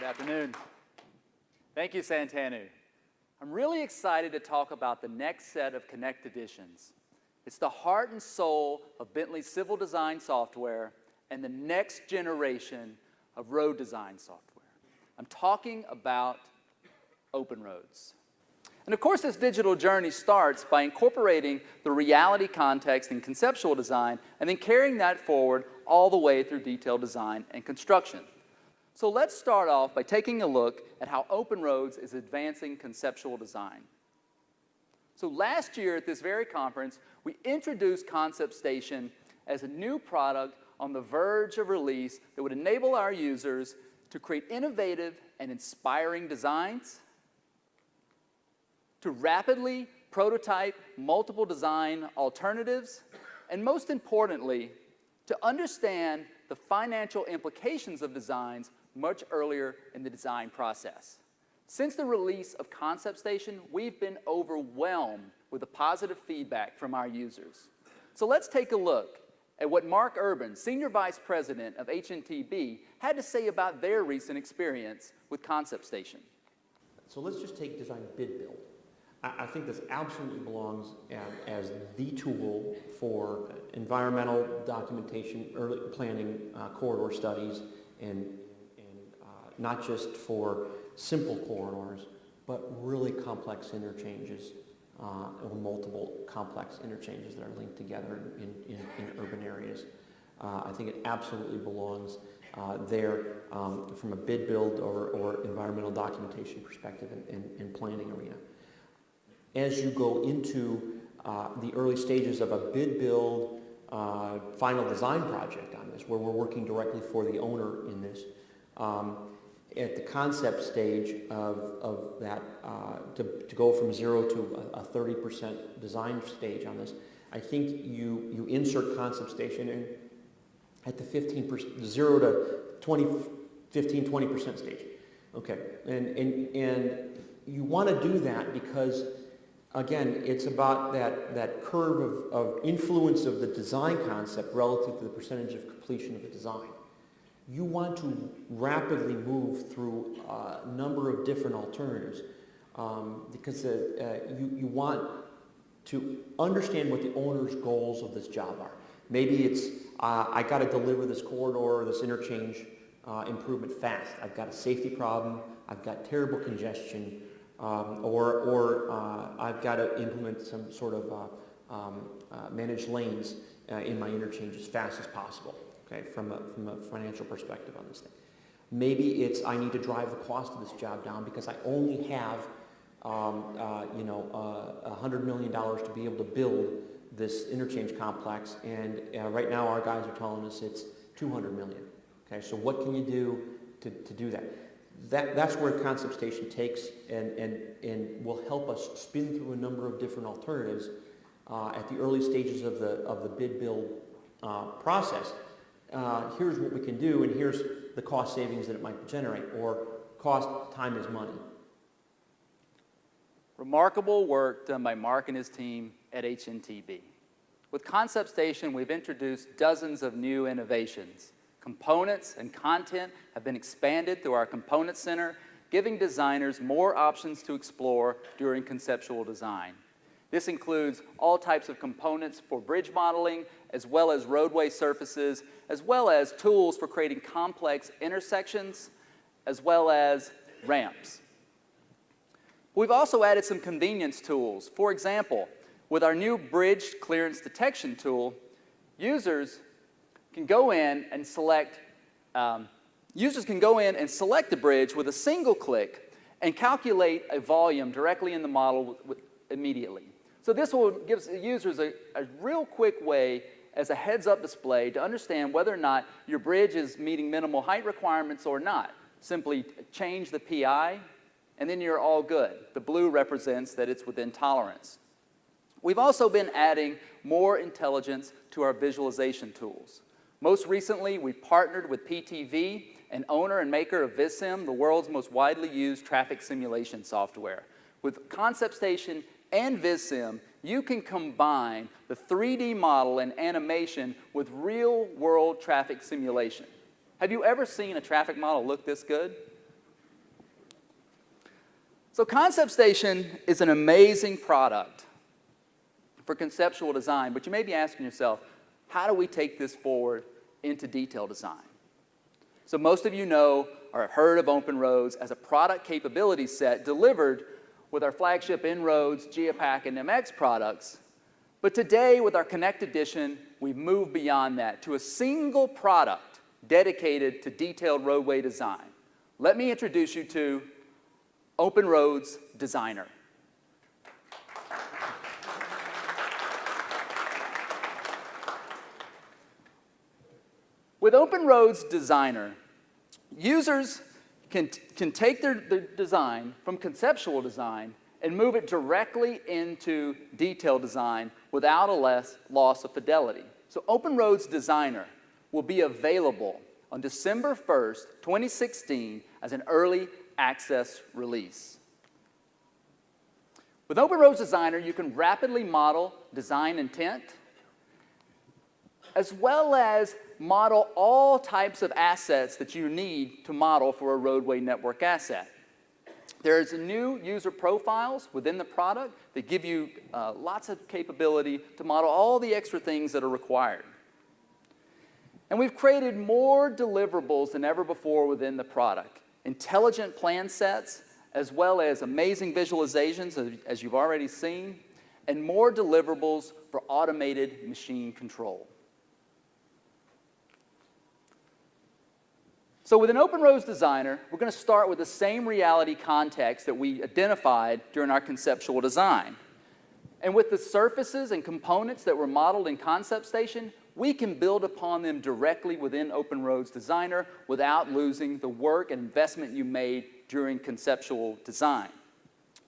Good afternoon. Thank you, Santanu. I'm really excited to talk about the next set of Connect editions. It's the heart and soul of Bentley's civil design software and the next generation of road design software. I'm talking about OpenRoads. And of course, this digital journey starts by incorporating the reality context in conceptual design and then carrying that forward all the way through detailed design and construction. So let's start off by taking a look at how OpenRoads is advancing conceptual design. So last year at this very conference, we introduced Concept Station as a new product on the verge of release that would enable our users to create innovative and inspiring designs, to rapidly prototype multiple design alternatives, and most importantly, to understand the financial implications of designs much earlier in the design process. Since the release of Concept Station, we've been overwhelmed with the positive feedback from our users. So let's take a look at what Mark Urban, Senior Vice President of HNTB, had to say about their recent experience with Concept Station. So let's just take design bid build. I think this absolutely belongs as the tool for environmental documentation, early planning, corridor studies, and not just for simple corridors, but really complex interchanges, or multiple complex interchanges that are linked together in urban areas. I think it absolutely belongs there from a bid build or environmental documentation perspective in planning arena. As you go into the early stages of a bid build final design project on this, where we're working directly for the owner in this, at the concept stage of that, to go from 0 to a 30% design stage on this, I think you insert Concept Station in at the 15%, 0 to 20% stage. Okay, and you want to do that because, again, it's about that curve of influence of the design concept relative to the percentage of completion of the design. You want to rapidly move through a number of different alternatives because you want to understand what the owner's goals of this job are. Maybe it's, I got to deliver this corridor or this interchange improvement fast. I've got a safety problem, I've got terrible congestion, or I've got to implement some sort of managed lanes in my interchange as fast as possible. Okay, from a financial perspective on this thing. Maybe it's I need to drive the cost of this job down because I only have $100 million to be able to build this interchange complex, and right now our guys are telling us it's $200 million. Okay, so what can you do to do that? That's where Concept Station takes and will help us spin through a number of different alternatives at the early stages of the bid build process. Here's what we can do, and here's the cost savings that it might generate, or cost time is money. Remarkable work done by Mark and his team at HNTB. With Concept Station, we've introduced dozens of new innovations. Components and content have been expanded through our Component Center, giving designers more options to explore during conceptual design. This includes all types of components for bridge modeling, as well as roadway surfaces, as well as tools for creating complex intersections, as well as ramps. We've also added some convenience tools. For example, with our new bridge clearance detection tool, users can go in and select the bridge with a single click and calculate a volume directly in the model immediately. So this will give users a real quick way as a heads-up display to understand whether or not your bridge is meeting minimal height requirements or not. Simply change the PI, and then you're all good. The blue represents that it's within tolerance. We've also been adding more intelligence to our visualization tools. Most recently, we partnered with PTV, an owner and maker of VisSim, the world's most widely used traffic simulation software. With Concept Station and VisSim, you can combine the 3D model and animation with real-world traffic simulation. Have you ever seen a traffic model look this good? So Concept Station is an amazing product for conceptual design, but you may be asking yourself, how do we take this forward into detail design? So most of you know or have heard of OpenRoads as a product capability set delivered with our flagship En-ROADS, GeoPack, and MX products. But today, with our Connect Edition, we've moved beyond that to a single product dedicated to detailed roadway design. Let me introduce you to OpenRoads Designer. With OpenRoads Designer, users can take their design from conceptual design and move it directly into detailed design without a loss of fidelity. So OpenRoads Designer will be available on December 1st, 2016 as an early access release. With OpenRoads Designer, you can rapidly model design intent, as well as model all types of assets that you need to model for a roadway network asset. There's new user profiles within the product that give you lots of capability to model all the extra things that are required. And we've created more deliverables than ever before within the product. Intelligent plan sets, as well as amazing visualizations, as you've already seen, and more deliverables for automated machine control. So with an OpenRoads Designer, we're going to start with the same reality context that we identified during our conceptual design. And with the surfaces and components that were modeled in Concept Station, we can build upon them directly within OpenRoads Designer without losing the work and investment you made during conceptual design.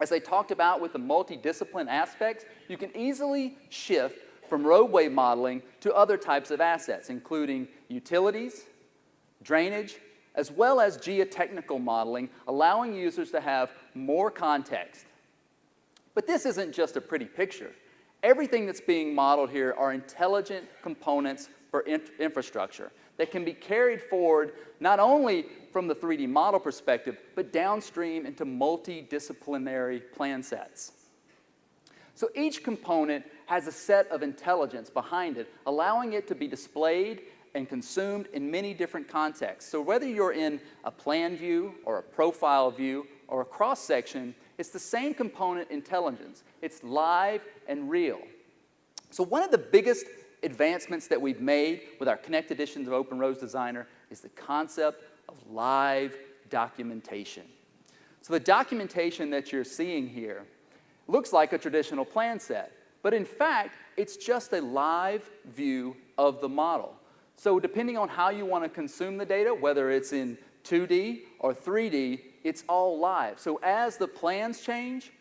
As I talked about with the multidiscipline aspects, you can easily shift from roadway modeling to other types of assets, including utilities, drainage, as well as geotechnical modeling, allowing users to have more context. But this isn't just a pretty picture. Everything that's being modeled here are intelligent components for infrastructure that can be carried forward not only from the 3D model perspective, but downstream into multidisciplinary plan sets. So each component has a set of intelligence behind it, allowing it to be displayed and consumed in many different contexts. So whether you're in a plan view or a profile view or a cross-section, it's the same component intelligence. It's live and real. So one of the biggest advancements that we've made with our Connect editions of OpenRoads Designer is the concept of live documentation. So the documentation that you're seeing here looks like a traditional plan set, but in fact, it's just a live view of the model. So depending on how you want to consume the data, whether it's in 2D or 3D, it's all live. So as the plans change,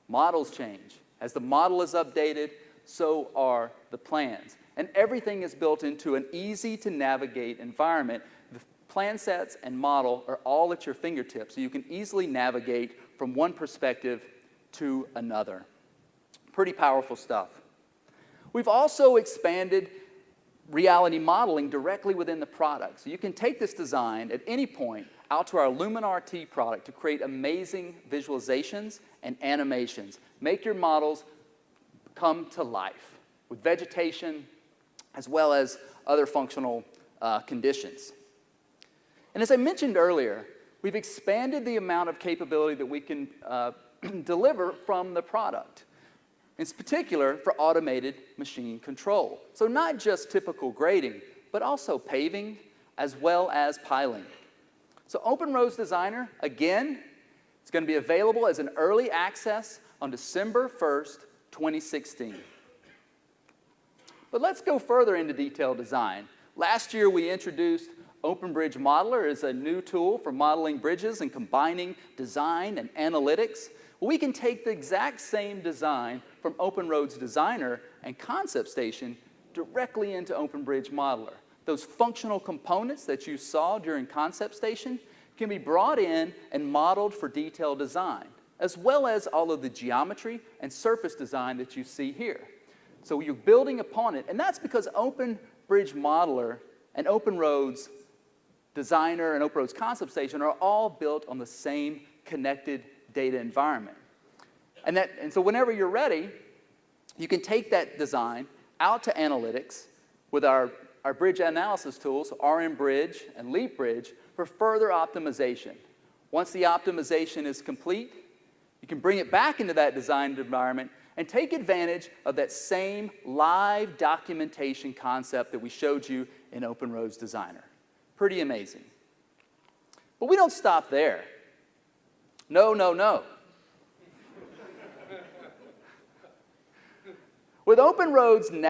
models change. As the model is updated, so are the plans. And everything is built into an easy-to-navigate environment. The plan sets and model are all at your fingertips, so you can easily navigate from one perspective to another. Pretty powerful stuff. We've also expanded reality modeling directly within the product. So you can take this design at any point out to our LumenRT product to create amazing visualizations and animations. Make your models come to life with vegetation as well as other functional conditions. And as I mentioned earlier, we've expanded the amount of capability that we can deliver from the product. In particular, for automated machine control. So not just typical grading, but also paving as well as piling. So OpenRoads Designer, again, it's going to be available as an early access on December 1st, 2016. But let's go further into detailed design. Last year, we introduced OpenBridge Modeler as a new tool for modeling bridges and combining design and analytics. Well, we can take the exact same design from OpenRoads Designer and Concept Station directly into OpenBridge Modeler. Those functional components that you saw during Concept Station can be brought in and modeled for detailed design, as well as all of the geometry and surface design that you see here. So you're building upon it, and that's because OpenBridge Modeler and OpenRoads Designer and OpenRoads Concept Station are all built on the same connected data environment. And so whenever you're ready, you can take that design out to analytics with our bridge analysis tools, RMBridge and LeapBridge, for further optimization. Once the optimization is complete, you can bring it back into that designed environment and take advantage of that same live documentation concept that we showed you in OpenRoads Designer. Pretty amazing. But we don't stop there. No, no, no. With OpenRoads now,